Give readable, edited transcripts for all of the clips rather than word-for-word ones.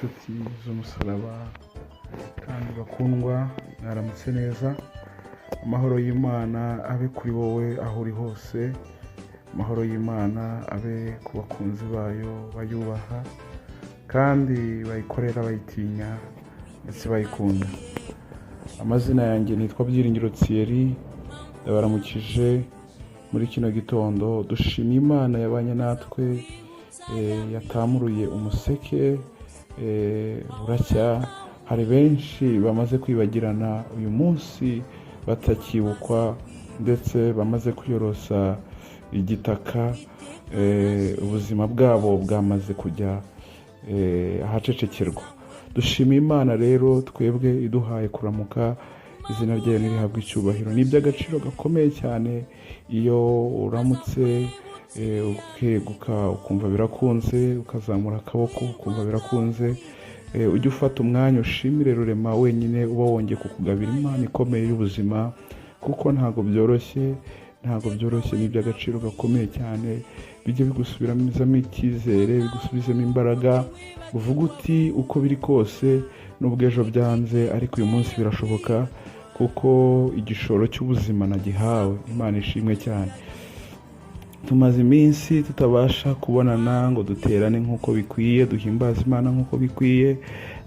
inshuti z'umusaraba kandi bakundwa, mwaramutse neza. Amahoro y'Imana abe kuri wowe aho uri hose. Amahoro y'Imana abe ku bakunzi bayo bayubaha kandi bayikorera bayitinya ndetse bayikunda. Amazina yanjye nitwa Byiringiro Thierry, ndabaramukije muri kino gitondo. Dushima Imana yabanye natwe, yatamuruye umuseke buracya. Hari benshi bamaze kwibagirana uyu munsi batakibukwa, ndetse bamaze kwiyorosa igitaka, ubuzima bwabo bwamaze kujya ahacecekerwa. Dushima Imana rero, twebwe iduhaye kuramuka, izina ryayo nirihabwa icyubahiro. Ni iby'agaciro gakomeye cyane iyo uramutse ukeguka ukumva birakunze, ukazamura akaboko ukumva birakunze, ujye ufata umwanya ushimire Rurema wenyine uba wongeye kukugabira impano ikomeye y'ubuzima, kuko ntabwo byoroshye. Ni iby'agaciro gakomeye cyane. Bijye bigusubizamo icyizere, bigusubizemo imbaraga, uvuga uti uko biri kose nubwo ejo byanze ariko uyu munsi birashoboka, kuko igishoro cy'ubuzima nagihawe. Imana ishimwe cyane. Tumaze iminsi tutabasha kubonana ngo duterane nk'uko bikwiye, duhimbaze Imana nk'uko bikwiye,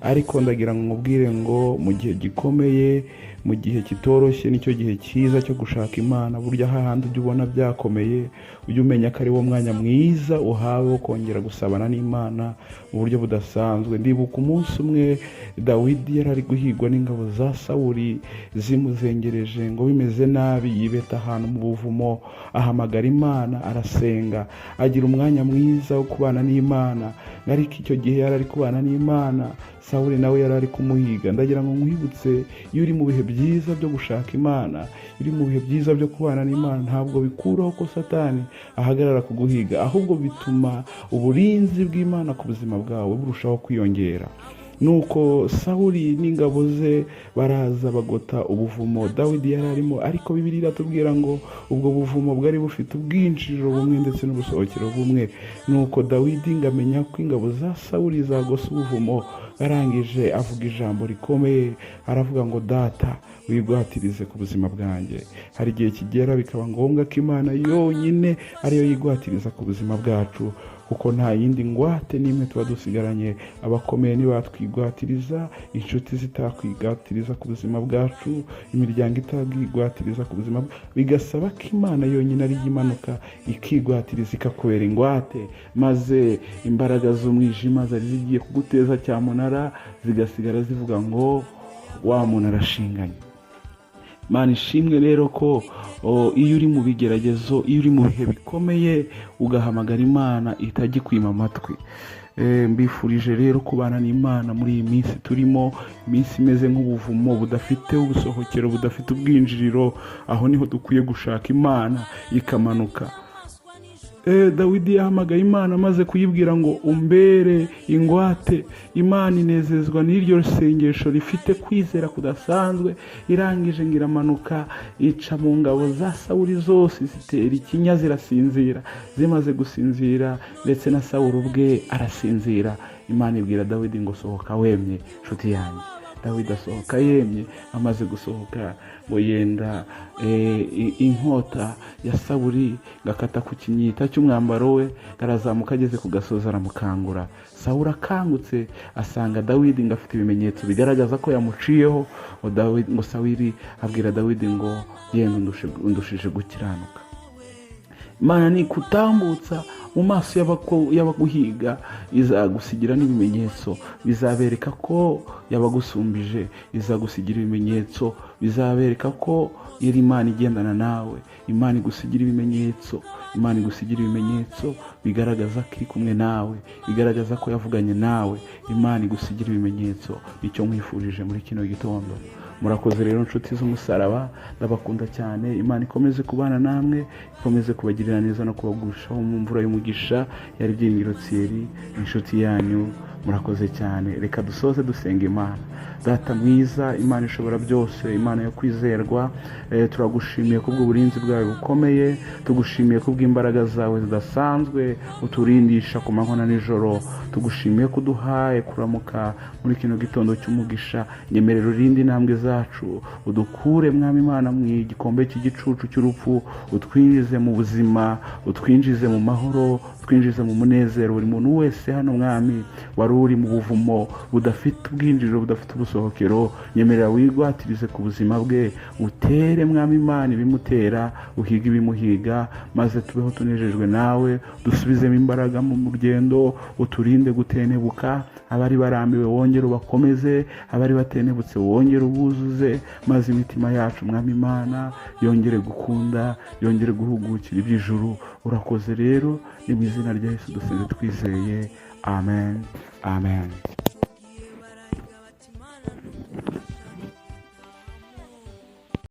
ariko ndagira ngo nkubwire ngo mu gihe gikomeye, mu gihe kitoroshye, nicyo gihe cyiza cyo gushaka Imana. Burya hahandi ujya ubona byakomeye, ujya umenya ko ari wo mwanya mwiza uhawe wo kongera gusabana n'Imana mu buryo budasanzwe. Ndibuka umunsi umwe Dawidi yari ari guhigwa n'ingabo za Sawuli zimuzengereje ngo bimeze nabi, yibeta ahantu mu buvumo, ahamagara Imana, arasenga, agira umwanya mwiza wo kubana n'Imana. Ariko icyo gihe yari ari kubana n'Imana, Sawuli nawe yari ari kumuhiga. Ndagira ngo nkwibutse, iyo uri mu bihe byiza byo gushaka Imana, uri mu bihe byiza byo kubana n'Imana, ntabwo bikuraho ko Satani ahagarara kuguhiga, ahubwo bituma uburinzi bw'Imana ku buzima bwawe burushaho kwiyongera. Nuko Sawuli n'ingabo ze baraza bagota ubuvumo Dawidi yari arimo, ariko Bibiliya iratubwira ngo ubwo buvumo bwari bufite ubwinjiriro bumwe ndetse n'ubusohokero bumwe. Nuko Dawidi ngamenya ko ingabo za Sawuli zagose ubuvumo, arangije avuga ijambo rikomeye, aravuga ngo data wigwatirize ku buzima bwanjye. Hari igihe kigera bikaba ngombwa ko Imana yonyine ariyo yigwatiriza ku buzima bwacu, kuko nta yindi ngwate n'imwe tuba dusigaranye. Abakomeye ntibatwigwatiriza, inshuti zitakwigwatiriza ku buzima bwacu, imiryango itakwigwatiriza ku buzima bwacu. Bigasaba ko Imana yonyine ari imanuka ikigwatiriza, ikakubera ingwate, maze imbaraga z'umwijima zari zigiye kuguteza cyamunara zigasigara zivuga ngo wa muntu arashinganye. Imana ishimwe rero ko iyo uri mu bigeragezo, iyo uri mu bihe bikomeye, ugahamagara Imana itajya ikwima amatwi. Mbifurije rero kubana n'Imana muri iyi minsi turimo, iminsi imeze nk'ubuvumo budafite ubusohokero, budafite ubwinjiriro. Aho niho dukwiye gushaka Imana ikamanuka. Dawidi yahamagaye Imana maze kuyibwira ngo umbere ingwate. Imana inezezwa n'iryo sengesho rifite kwizera kudasanzwe. Irangije ngo iramanuka, ica mu ngabo za Sawuli zose, zitera ikinya, zirasinzira. Zimaze gusinzira ndetse na Sawuli ubwe arasinzira, Imana ibwira Dawidi ngo sohoka wemye nshuti yanjye. Dawidi asohoka yemye. Amaze gusohoka ngo yenda inkota ya Sawuli, gakata ku kinyita cy'umwambaro we, karazamuka, ageze ku gasozi aramukangura. Sawuli akangutse asanga Dawidi ngo afite ibimenyetso bigaragaza ko yamuciyeho. ngo Sawuli abwira Dawidi ngo yenda undushije gukiranuka. Imana ni kutambutsa mu maso y'abaguhiga, izagusigira n'ibimenyetso bizabereka ko yabagusumbije. Izagusigira ibimenyetso bizabereka ko iri Imana igendana nawe. Imana igusigira ibimenyetso, Imana igusigira ibimenyetso bigaragaza ko iri kumwe nawe, bigaragaza ko yavuganye nawe. Imana igusigira ibimenyetso. Nicyo nkwifurije muri kino gitondo. Murakoze rero inshuti z'umusaraba, ndabakunda cyane. Imana ikomeze kubana namwe, ikomeze kubagirira neza no kubagushaho mu mvura y'umugisha. Yari Byiringiro Thierry, inshuti yanyu murakoze cyane. Reka dusoze dusenga Imana. Data mwiza, Imana ishobora byose, Imana yo kwizerwa, turagushimiye kubw'uburinzi bwawe bukomeye, tugushimiye kubw'imbaraga zawe zidasanzwe uturindisha ku manywa na nijoro, tugushimiye kuduhaye kuramuka muri kino gitondo cy'umugisha. Nyemerera urinde intambwe zacu, udukure mwami Imana mu gikombe cy'igicucu cy'urupfu, utwinjize mu buzima, utwinjize mu mahoro, twinjize mu munezero. Buri muntu wese hano mwami wari uri mu buvumo budafite ubwinjiriro, budafite ubusohokero, nyemerera wigwatirize ku buzima bwe, utere mwami Imana ibimutera, uhige ibimuhiga, maze tubeho tunejejwe nawe, dusubizemo imbaraga mu rugendo, uturinde gutenebuka. Abari barambiwe wongere ubakomeze, abari batenebutse wongere ubuzuze, maze imitima yacu mwami Imana yongere gukunda, yongere guhugukira iby'ijuru. Urakoze rero, ni mu izina rya Yesu dusenze twizeye, amen, amen.